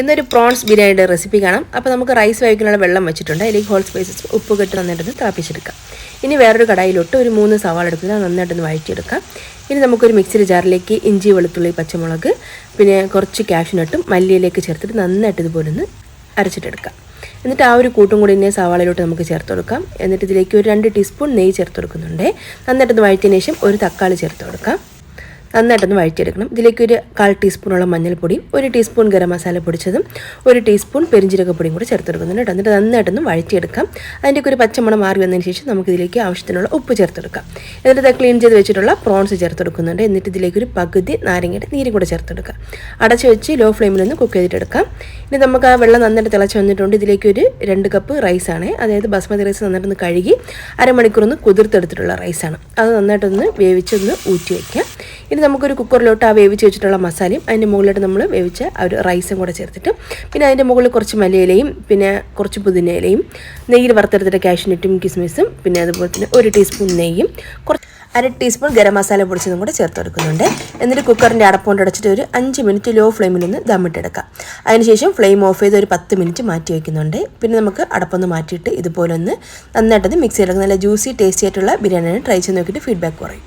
ഇന്നൊരു പ്രോൺസ് ബിരിയാണിയുടെ റെസിപ്പി കാണാം. അപ്പോൾ നമുക്ക് റൈസ് വേവിക്കാനുള്ള വെള്ളം വെച്ചിട്ടുണ്ട്. അതിലേക്ക് ഹോൾ സ്പൈസസ് ഉപ്പ് കെട്ട് നന്നായിട്ടൊന്ന് തിളപ്പിച്ചെടുക്കാം. ഇനി വേറൊരു കടായിലോട്ട് ഒരു 3 സവാള എടുക്കുക, നന്നായിട്ടൊന്ന് വഴറ്റിയെടുക്കാം. ഇനി നമുക്കൊരു മിക്സിയുടെ ജാറിലേക്ക് ഇഞ്ചി, വെളുത്തുള്ളി, പച്ചമുളക്, പിന്നെ കുറച്ച് കാഷ്യൂനട്ടും മല്ലിയിലേക്ക് ചേർത്തിട്ട് നന്നായിട്ട് ഇതുപോലെ ഒന്ന് അരച്ചിട്ടെടുക്കാം. എന്നിട്ട് ആ ഒരു കൂട്ടും കൂടി ഇന്നെ സവാളയിലോട്ട് നമുക്ക് ചേർത്ത് കൊടുക്കാം. എന്നിട്ട് ഇതിലേക്ക് ഒരു 2 ടീസ്പൂൺ നെയ്യ് ചേർത്ത് കൊടുക്കുന്നുണ്ട്. നന്നായിട്ടൊന്ന് വഴറ്റിയതിന് ശേഷം ഒരു തക്കാളി ചേർത്ത് കൊടുക്കാം. നന്നായിട്ടൊന്ന് വഴറ്റിയെടുക്കണം. ഇതിലേക്ക് ഒരു 1/4 ടീസ്പൂണോളം മഞ്ഞൾപ്പൊടിയും 1 ടീസ്പൂൺ ഗരം മസാല പൊടിച്ചതും 1 ടീസ്പൂൺ പെരിഞ്ജീരകപ്പൊടിയും കൂടി ചേർത്ത് കൊടുക്കുന്നുണ്ട്. എന്നിട്ട് നന്നായിട്ടൊന്ന് വഴറ്റിയെടുക്കാം. അതിൻ്റെയൊക്കെ ഒരു പച്ചമണം മാറി വന്നതിന് ശേഷം നമുക്കിതിലേക്ക് ആവശ്യത്തിനുള്ള ഉപ്പ് ചേർത്തെടുക്കാം. എന്നിട്ട് ഇത് ക്ലീൻ ചെയ്ത് വെച്ചിട്ടുള്ള പ്രോൺസ് ചേർത്ത് കൊടുക്കുന്നുണ്ട്. എന്നിട്ട് ഇതിലേക്ക് ഒരു പകുതി നാരങ്ങയുടെ നീരും കൂടെ ചേർത്തെടുക്കാം. അടച്ച് വെച്ച് ലോ ഫ്ലെയിമിലൊന്ന് കുക്ക് ചെയ്തിട്ടെടുക്കാം. ഇനി നമുക്ക് ആ വെള്ളം നന്നായിട്ട് തിളച്ച് വന്നിട്ടുണ്ട്. ഇതിലേക്ക് ഒരു 2 കപ്പ് റൈസാണ്, അതായത് ബസ്മതി റൈസ് നന്നായിട്ടൊന്ന് കഴുകി അരമണിക്കൂറൊന്ന് കുതിർത്തെടുത്തിട്ടുള്ള റൈസാണ്. അത് നന്നായിട്ടൊന്ന് വേവിച്ചൊന്ന് ഊറ്റി വയ്ക്കാം. ഇനി നമുക്കൊരു കുക്കറിലോട്ട് ആ വേവിച്ച് വെച്ചിട്ടുള്ള മസാലയും അതിൻ്റെ മുകളിലോട്ട് നമ്മൾ വേവിച്ച ആ ഒരു റൈസും കൂടെ ചേർത്തിട്ട് പിന്നെ അതിൻ്റെ മുകളിൽ കുറച്ച് മല്ലിയിലയും പിന്നെ കുറച്ച് പുതിനയിലയും നെയ്യിൽ വറുത്തെടുത്തിട്ട് കാഷ്യൂനട്ടും കിസ്മിസും പിന്നെ അതുപോലെ തന്നെ 1 ടീസ്പൂൺ നെയ്യും 1/2 ടീസ്പൂൺ ഗരം മസാല പൊടിച്ചതും കൂടെ ചേർത്ത് കൊടുക്കുന്നുണ്ട്. എന്നിട്ട് കുക്കറിൻ്റെ അടപ്പുകൊണ്ട് അടച്ചിട്ട് ഒരു 5 മിനിറ്റ് ലോ ഫ്ലെയിമിൽ നിന്ന് ദമ്മിട്ടെടുക്കാം. അതിനുശേഷം ഫ്ലെയിം ഓഫ് ചെയ്ത് ഒരു 10 മിനിറ്റ് മാറ്റി വയ്ക്കുന്നുണ്ട്. പിന്നെ നമുക്ക് അടപ്പൊന്ന് മാറ്റിയിട്ട് ഇതുപോലെ ഒന്ന് നന്നായിട്ടത് മിക്സ് ചെയ്തെടുക്കാം. നല്ല ജ്യൂസി ടേസ്റ്റി ആയിട്ടുള്ള ബിരിയാണിയാണ്. ട്രൈ ചെയ്ത് നോക്കിയിട്ട് ഫീഡ്ബാക്ക് പറയും.